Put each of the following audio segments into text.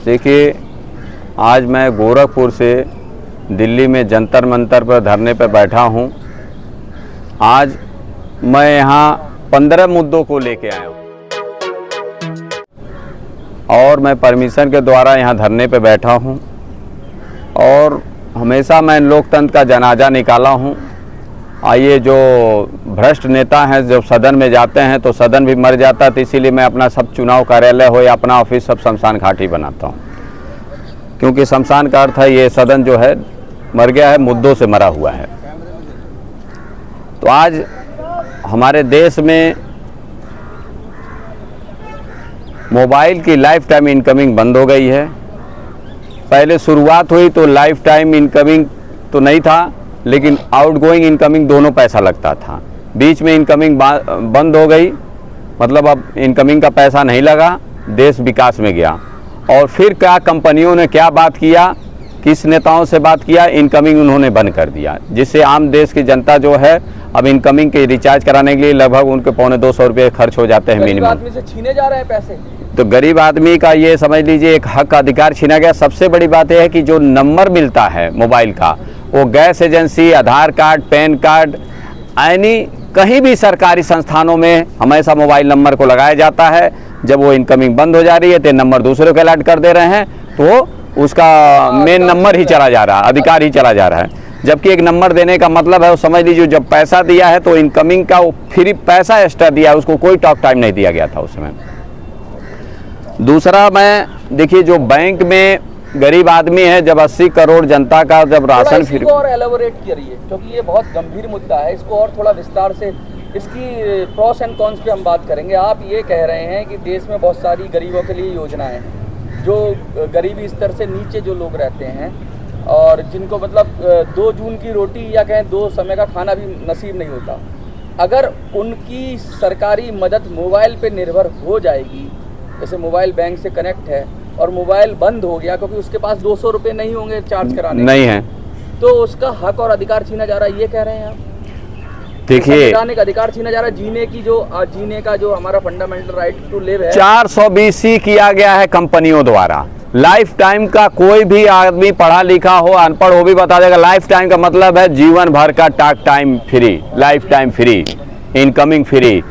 देखिए, आज मैं गोरखपुर से दिल्ली में जंतर मंतर पर धरने पर बैठा हूँ। आज मैं यहाँ 15 मुद्दों को लेके आया हूँ और मैं परमिशन के द्वारा यहाँ धरने पर बैठा हूँ और हमेशा मैं लोकतंत्र का जनाजा निकाला हूँ। आइए, जो भ्रष्ट नेता हैं जब सदन में जाते हैं तो सदन भी मर जाता है, तो इसीलिए मैं अपना सब चुनाव कार्यालय हो या अपना ऑफिस सब शमशान घाट ही बनाता हूँ, क्योंकि शमशान का अर्थ है ये सदन जो है मर गया है, मुद्दों से मरा हुआ है। तो आज हमारे देश में मोबाइल की लाइफ टाइम इनकमिंग बंद हो गई है। पहले शुरुआत हुई तो लाइफ टाइम इनकमिंग तो नहीं था, लेकिन आउटगोइंग इनकमिंग दोनों पैसा लगता था। बीच में इनकमिंग बंद हो गई, मतलब अब इनकमिंग का पैसा नहीं लगा, देश विकास में गया। और फिर क्या कंपनियों ने क्या बात किया, किस नेताओं से बात किया, इनकमिंग उन्होंने बंद कर दिया, जिससे आम देश की जनता जो है अब इनकमिंग के रिचार्ज कराने के लिए लगभग उनके 250 रुपये खर्च हो जाते हैं मिनिमम। आदमी से छीने जा रहे हैं पैसे। तो गरीब आदमी का ये समझ लीजिए एक हक अधिकार छीना गया। सबसे बड़ी बात यह है कि जो नंबर मिलता है मोबाइल का, वो गैस एजेंसी, आधार कार्ड, पैन कार्ड, यानी कहीं भी सरकारी संस्थानों में हमेशा मोबाइल नंबर को लगाया जाता है। जब वो इनकमिंग बंद हो जा रही है तो नंबर दूसरे को अलर्ट कर दे रहे हैं, तो उसका मेन नंबर ही चला जा रहा है, अधिकार ही चला जा रहा है। जबकि एक नंबर देने का मतलब है, वो समझ लीजिए जब पैसा दिया है तो इनकमिंग का वो फ्री पैसा एक्स्ट्रा दिया है, उसको कोई टॉक टाइम नहीं दिया गया था उसमें। दूसरा, मैं देखिए जो बैंक में गरीब आदमी है, जब 80 करोड़ जनता का जब राशन फ्री, और एलाबोरेट करिए क्योंकि ये बहुत गंभीर मुद्दा है, इसको और थोड़ा विस्तार से इसकी प्रॉस एंड कॉन्स पे हम बात करेंगे। आप ये कह रहे हैं कि देश में बहुत सारी गरीबों के लिए योजनाएं हैं, जो गरीबी स्तर से नीचे जो लोग रहते हैं और जिनको मतलब 2 जून की रोटी या कहें 2 समय का खाना भी नसीब नहीं होता, अगर उनकी सरकारी मदद मोबाइल पे निर्भर हो जाएगी, जैसे मोबाइल बैंक से कनेक्ट है और मोबाइल बंद हो गया क्योंकि उसके पास 200 रुपये नहीं होंगे चार्ज कराने, नहीं है, तो उसका हक और अधिकार छीना जा रहा है, ये कह रहे हैं आप? देखिए, संवैधानिक अधिकार छीना जा रहा है, जीने का जो हमारा फंडामेंटल राइट टू लिव है। 420C किया गया है कंपनियों द्वारा। लाइफ टाइम का कोई भी आदमी पढ़ा लिखा हो, अनपढ़ हो भी बता देगा। लाइफ टाइम का मतलब है जीवन भर का talk time free, life time free, incoming free.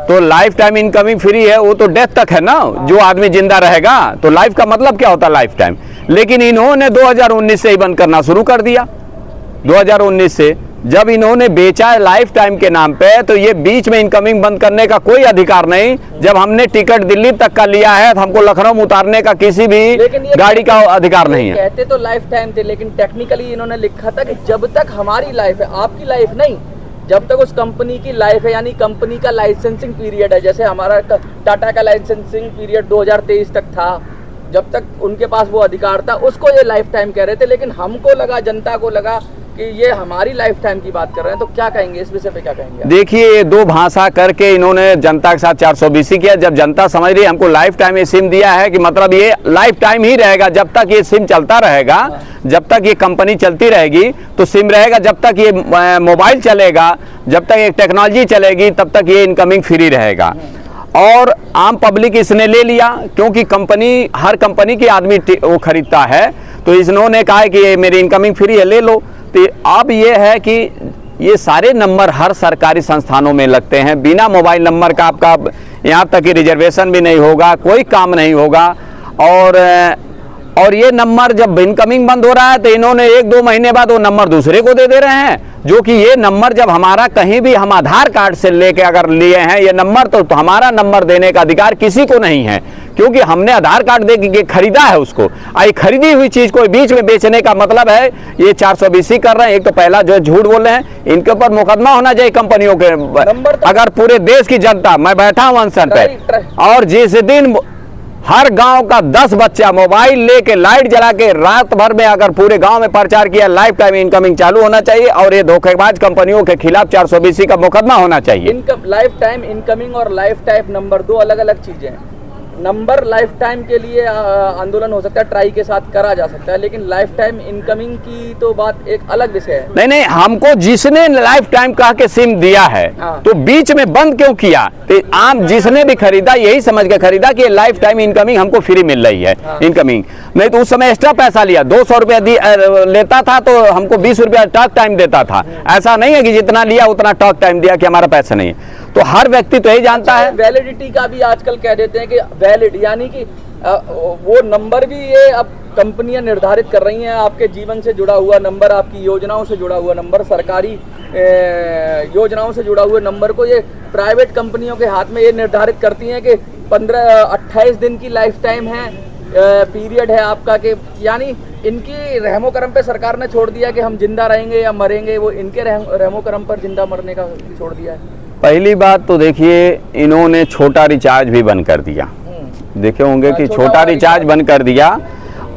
तो लाइफ टाइम इनकमिंग फ्री है, वो तो डेथ तक है ना, जो आदमी जिंदा रहेगा। तो लाइफ का मतलब क्या होता है, लाइफ टाइम। लेकिन इन्होंने 2019 से ही बंद करना शुरू कर दिया। 2019 से जब इन्होंने बेचा है लाइफ टाइम के नाम पे, तो ये बीच में इनकमिंग बंद करने का कोई अधिकार नहीं। जब हमने टिकट दिल्ली तक का लिया है तो हमको लखनऊ में उतारने का किसी भी गाड़ी का अधिकार नहीं है। कहते तो लाइफ टाइम थे, लेकिन टेक्निकली इन्होंने लिखा था कि जब तक हमारी लाइफ है, आपकी लाइफ नहीं, जब तक उस कंपनी की लाइफ है, यानी कंपनी का लाइसेंसिंग पीरियड है। जैसे हमारा टाटा का लाइसेंसिंग पीरियड 2023 तक था, जब तक उनके पास वो अधिकार था, उसको ये लाइफ टाइम कह रहे थे। लेकिन हमको लगा, जनता को लगा कि ये हमारी लाइफ टाइम की बात कर रहे हैं। तो क्या कहेंगे इस विषय पे, क्या कहेंगे? देखिए, 2 भाषा करके इन्होंने जनता के साथ 420C किया। जब जनता समझ रही है हमको लाइफ टाइम ये सिम दिया है कि मतलब ये लाइफ टाइम ही रहेगा, जब तक ये सिम चलता रहेगा, जब तक ये कंपनी चलती रहेगी तो सिम रहेगा, जब तक ये मोबाइल चलेगा, जब तक ये टेक्नोलॉजी चलेगी, तब तक ये इनकमिंग फ्री रहेगा। और आम पब्लिक इसने ले लिया, क्योंकि कंपनी, हर कंपनी की आदमी वो खरीदता है, तो इन्होंने कहा है कि ये मेरी इनकमिंग फ्री है, ले लो। तो अब ये है कि ये सारे नंबर हर सरकारी संस्थानों में लगते हैं। बिना मोबाइल नंबर का आपका यहाँ तक कि रिजर्वेशन भी नहीं होगा, कोई काम नहीं होगा। और ये नंबर जब इनकमिंग बंद हो रहा है तो इन्होंने 1-2 महीने बाद वो नंबर दूसरे को दे रहे हैं, जो कि ये नंबर जब हमारा कहीं भी हम आधार कार्ड से लेके अगर लिए हैं ये नंबर, तो हमारा नंबर देने का अधिकार किसी को नहीं है, क्योंकि हमने आधार कार्ड दे के खरीदा है उसको। आई खरीदी हुई चीज को बीच में बेचने का मतलब है ये 420C कर रहे हैं। एक तो पहला जो झूठ बोल रहे हैं, इनके ऊपर मुकदमा होना चाहिए कंपनियों के। अगर पूरे देश की जनता, मैं बैठा हूं अनशन पे, और जिस दिन हर गांव का 10 बच्चा मोबाइल लेके लाइट जला के रात भर में अगर पूरे गांव में प्रचार किया, लाइफ टाइम इनकमिंग चालू होना चाहिए और ये धोखेबाज कंपनियों के खिलाफ 420C का मुकदमा होना चाहिए। लाइफ टाइम इनकमिंग और लाइफ टाइम नंबर 2 अलग अलग चीजें हैं। नंबर लाइफ टाइम के लिए आंदोलन हो सकता है, ट्राई के साथ करा जा सकता है, लेकिन लाइफ टाइम इनकमिंग की तो बात एक अलग विषय है। नहीं नहीं, हमको जिसने लाइफ टाइम कह के सिम दिया है तो बीच में बंद क्यों किया? तो आम जिसने भी खरीदा यही समझ के खरीदा कि लाइफ टाइम इनकमिंग हमको फ्री मिल रही है। इनकमिंग नहीं तो उस समय एक्स्ट्रा पैसा लिया, 200 रुपया लेता था तो हमको 20 रुपया टॉक टाइम देता था। ऐसा नहीं है कि जितना लिया उतना टॉक टाइम दिया कि हमारा पैसा नहीं है। तो हर व्यक्ति तो यही जानता है। वैलिडिटी का भी आजकल कह देते हैं कि वैलिड, यानी कि वो नंबर भी ये अब कंपनियां निर्धारित कर रही हैं, आपके जीवन से जुड़ा हुआ नंबर, आपकी योजनाओं से जुड़ा हुआ नंबर, सरकारी योजनाओं से जुड़ा हुआ नंबर को ये प्राइवेट कंपनियों के हाथ में ये निर्धारित करती हैं कि 15-28 दिन की लाइफ टाइम है, पीरियड है आपका, कि यानी इनकी रहमो करम पे सरकार ने छोड़ दिया कि हम जिंदा रहेंगे या मरेंगे, वो इनके रहमो करम पर जिंदा मरने का छोड़ दिया है। पहली बात तो देखिए, इन्होंने छोटा रिचार्ज भी बंद कर दिया। देखे होंगे कि छोटा रिचार्ज बंद कर दिया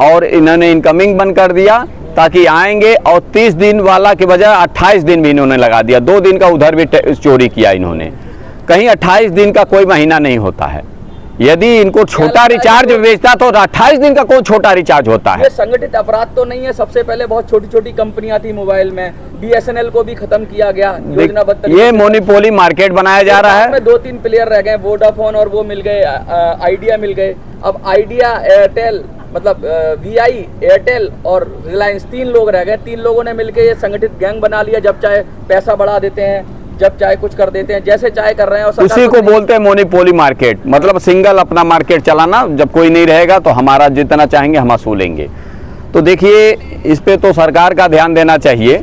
और इन्होंने इनकमिंग बंद कर दिया ताकि आएंगे, और 30 दिन वाला के बजाय 28 दिन भी इन्होंने लगा दिया। 2 दिन का उधर भी चोरी किया इन्होंने। कहीं 28 दिन का कोई महीना नहीं होता है। यदि इनको छोटा रिचार्ज बेचता तो 28 दिन का कौन छोटा रिचार्ज होता है? ये संगठित अपराध तो नहीं है? सबसे पहले बहुत छोटी छोटी कंपनियां थी मोबाइल में, BSNL को भी खत्म किया गया योजनाबद्ध। ये मोनोपोली मार्केट बनाया जा रहा है। 2-3 प्लेयर रह गए, वोडाफोन और वो मिल गए, आइडिया मिल गए। अब आइडिया, एयरटेल, मतलब VI, एयरटेल और रिलायंस, 3 लोग रह गए। 3 लोगों ने मिलकर ये संगठित गैंग बना लिया। जब चाहे पैसा बढ़ा देते हैं, जब चाहे कुछ कर देते हैं, जैसे चाहे कर रहे हैं। और उसी को बोलते हैं मोनोपोली मार्केट, मतलब सिंगल अपना मार्केट चलाना। जब कोई नहीं रहेगा तो हमारा जितना चाहेंगे हम वसूलेंगे। तो देखिए, इस पे तो सरकार का ध्यान देना चाहिए,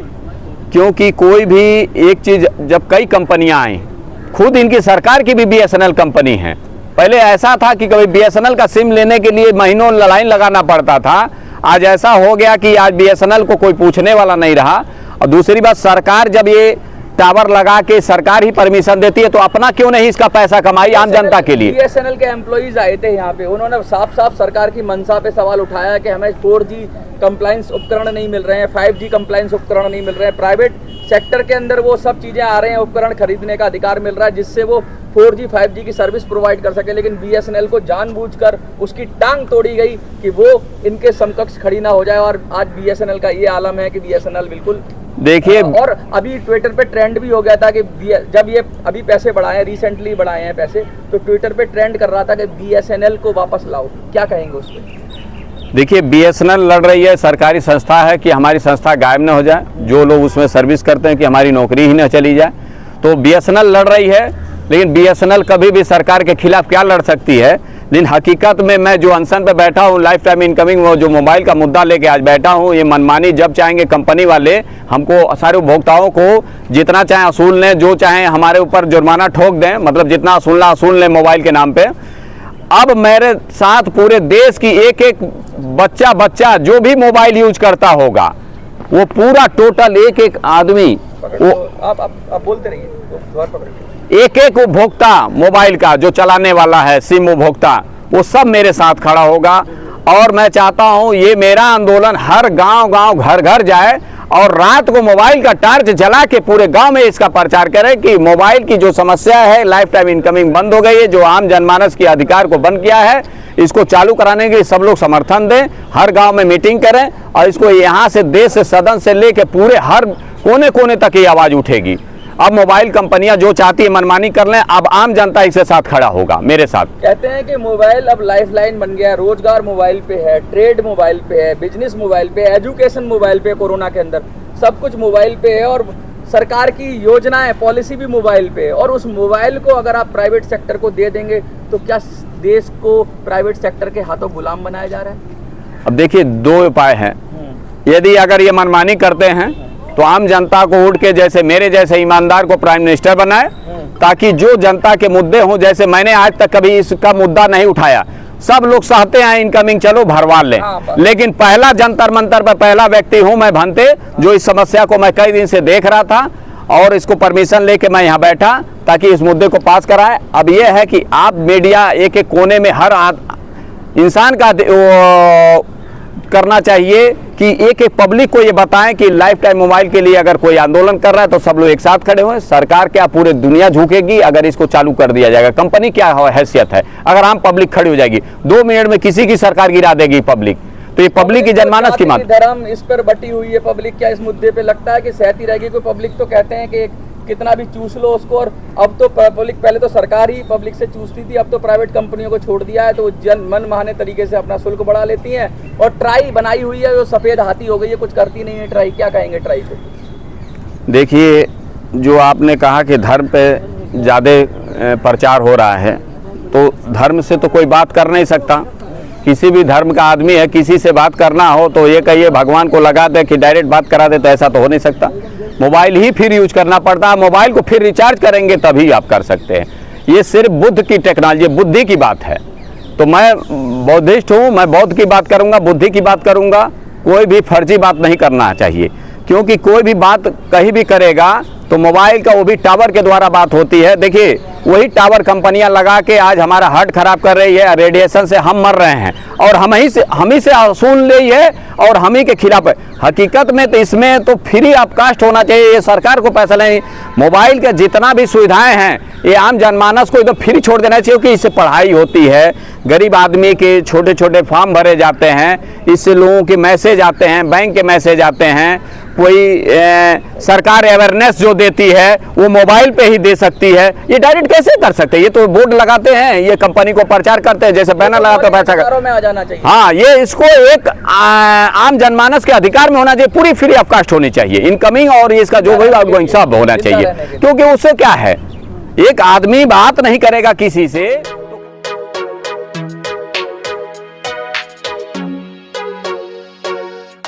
क्योंकि कोई भी एक चीज, जब कई कंपनियां आई, खुद इनकी सरकार की भी BSNL कंपनी है। पहले ऐसा था कि कभी BSNL का सिम लेने के लिए महीनों लाइन लगाना पड़ता था। आज ऐसा हो गया कि आज BSNL को कोई पूछने वाला नहीं रहा। और दूसरी बात, सरकार जब ये टावर लगा के सरकार ही परमिशन देती है तो अपना क्यों नहीं इसका पैसा कमाई आम जनता के लिए। BSNL के एम्प्लॉइज आए थे यहाँ पे, उन्होंने साफ साफ सरकार की मंशा पे सवाल उठाया कि हमें 4G कंप्लायंस उपकरण नहीं मिल रहे हैं, 5G कंप्लायंस उपकरण नहीं मिल रहे हैं। प्राइवेट सेक्टर के अंदर वो सब चीजें आ रहे हैं, उपकरण खरीदने का अधिकार मिल रहा है जिससे वो 4G 5G की सर्विस प्रोवाइड कर सके। लेकिन BSNL को जानबूझकर उसकी टांग तोड़ी गई कि वो इनके समकक्ष खड़ी ना हो जाए। और आज BSNL का ये आलम है कि BSNL बिल्कुल, देखिए, और अभी ट्विटर पे ट्रेंड भी हो गया था कि जब ये अभी पैसे बढ़ाए, रिसेंटली बढ़ाए हैं पैसे, तो ट्विटर पे ट्रेंड कर रहा था कि BSNL को वापस लाओ। क्या कहेंगे उस पर? देखिए, BSNL लड़ रही है, सरकारी संस्था है, कि हमारी संस्था गायब न हो जाए, जो लोग उसमें सर्विस करते हैं कि हमारी नौकरी ही न चली जाए। तो BSNL लड़ रही है, लेकिन BSNL कभी भी सरकार के खिलाफ क्या लड़ सकती है। लेकिन हकीकत में मैं जो अनशन पे बैठा हूँ, लाइफ टाइम इनकमिंग, वो जो मोबाइल का मुद्दा लेके आज बैठा हूँ, ये मनमानी जब चाहेंगे कंपनी वाले हमको, सारे उपभोक्ताओं को जितना चाहे असूल लें, जो चाहे हमारे ऊपर जुर्माना ठोक दें, मतलब जितना असूलना असूल लें मोबाइल के नाम पे। अब मेरे साथ पूरे देश की एक एक बच्चा जो भी मोबाइल यूज करता होगा, वो पूरा टोटल एक एक आदमी, वो आप बोलते रहिए, एक एक उपभोक्ता मोबाइल का जो चलाने वाला है, सिम उपभोक्ता, वो सब मेरे साथ खड़ा होगा। और मैं चाहता हूं ये मेरा आंदोलन हर गांव घर घर जाए और रात को मोबाइल का टार्च जला के पूरे गांव में इसका प्रचार करें कि मोबाइल की जो समस्या है, लाइफ टाइम इनकमिंग बंद हो गई है, जो आम जनमानस के अधिकार को बंद किया है, इसको चालू कराने के लिए सब लोग समर्थन दें। हर गांव में मीटिंग करें और इसको यहाँ से, देश से, सदन से लेके पूरे हर कोने कोने तक ये आवाज उठेगी। अब मोबाइल कंपनियां जो चाहती है मनमानी कर लें, अब आम जनता इसके साथ खड़ा होगा मेरे साथ। कहते हैं कि मोबाइल अब लाइफलाइन बन गया, रोजगार मोबाइल पे है, ट्रेड मोबाइल पे है, बिजनेस मोबाइल पे, एजुकेशन मोबाइल पे, कोरोना के अंदर सब कुछ मोबाइल पे है, और सरकार की योजनाएं, पॉलिसी भी मोबाइल पे है। और उस मोबाइल को अगर आप प्राइवेट सेक्टर को दे देंगे तो क्या देश को प्राइवेट सेक्टर के हाथों गुलाम बनाया जा रहा है? अब देखिए, 2 उपाय हैं। यदि अगर ये मनमानी करते हैं तो आम जनता को उठ के, जैसे मेरे जैसे ईमानदार को प्राइम मिनिस्टर बनाए, ताकि जो जनता के मुद्दे हों, जैसे मैंने आज तक कभी इसका मुद्दा नहीं उठाया, सब लोग चाहते हैं इनकमिंग चलो भरवा लें, लेकिन पहला जंतर मंतर पर पहला व्यक्ति हूं मैं भंते, जो इस समस्या को मैं कई दिन से देख रहा था और इसको परमिशन लेके मैं यहाँ बैठा ताकि इस मुद्दे को पास कराए। अब यह है कि आप मीडिया एक एक कोने में हर इंसान का करना चाहिए कि एक एक पब्लिक को ये बताएं कि लाइफ टाइम मोबाइल के लिए अगर कोई आंदोलन कर रहा है तो सब लोग एक साथ खड़े हुए। सरकार क्या पूरे दुनिया झुकेगी अगर इसको चालू कर दिया जाएगा? कंपनी क्या हैसियत है अगर आम पब्लिक खड़ी हो जाएगी? 2 मिनट में किसी की सरकार गिरा देगी पब्लिक, तो ये पब्लिक की जनमानस की मांग। धर्म इस पर बटी हुई है पब्लिक, क्या इस मुद्दे पे लगता है कि सहती रहेगी? कोई पब्लिक तो कहते हैं कि कितना भी चूस लो उसको, और अब तो पब्लिक, पहले तो सरकार ही पब्लिक से चूसती थी, अब तो प्राइवेट कंपनियों को छोड़ दिया है, तो जन मन माने तरीके से अपना शुल्क बढ़ा लेती हैं। और ट्राई बनाई हुई है, वो सफेद हाथी हो गई है, कुछ करती नहीं है ट्राई। क्या कहेंगे ट्राई पे? देखिए, जो आपने कहा कि धर्म पे ज़्यादा प्रचार हो रहा है, तो धर्म से तो कोई बात कर नहीं सकता। किसी भी धर्म का आदमी है, किसी से बात करना हो तो ये कहिए भगवान को लगा दे कि डायरेक्ट बात करा दे, तो ऐसा तो हो नहीं सकता। मोबाइल ही फिर यूज करना पड़ता है, मोबाइल को फिर रिचार्ज करेंगे तभी आप कर सकते हैं। ये सिर्फ बुद्ध की टेक्नोलॉजी, बुद्धि की बात है। तो मैं बौद्धिस्ट हूँ, मैं बौद्ध की बात करूँगा, बुद्धि की बात करूँगा। कोई भी फर्जी बात नहीं करना चाहिए, क्योंकि कोई भी बात कहीं भी करेगा तो मोबाइल का वो भी टावर के द्वारा बात होती है। देखिए, वही टावर कंपनियां लगा के आज हमारा हार्ट खराब कर रही है, रेडिएशन से हम मर रहे हैं, और हम ही से सुन रही है और हम ही के खिलाफ है। हकीकत में तो इसमें तो फ्री ऑफ कास्ट होना चाहिए, ये सरकार को पैसा लेनी। मोबाइल के जितना भी सुविधाएं हैं ये आम जनमानस को एकदम फ्री छोड़ देना चाहिए, क्योंकि इससे पढ़ाई होती है, गरीब आदमी के छोटे छोटे फॉर्म भरे जाते हैं, इससे लोगों के मैसेज आते हैं, बैंक के मैसेज आते हैं। कोई सरकार अवेयरनेस जो देती है वो मोबाइल पे ही दे सकती है, ये डायरेक्ट कैसे कर सकते हैं? ये तो बोर्ड लगाते हैं, ये कंपनी को प्रचार करते हैं, जैसे बैनर लगाते हैं, पैसा में आ जाना चाहिए। हाँ, ये इसको एक आम जनमानस के अधिकार में होना चाहिए, पूरी फ्री ऑफ कास्ट होनी चाहिए, इनकमिंग और इसका जो भी आउटगोइंग सब होना चाहिए। क्योंकि उससे क्या है, एक आदमी बात नहीं करेगा किसी से।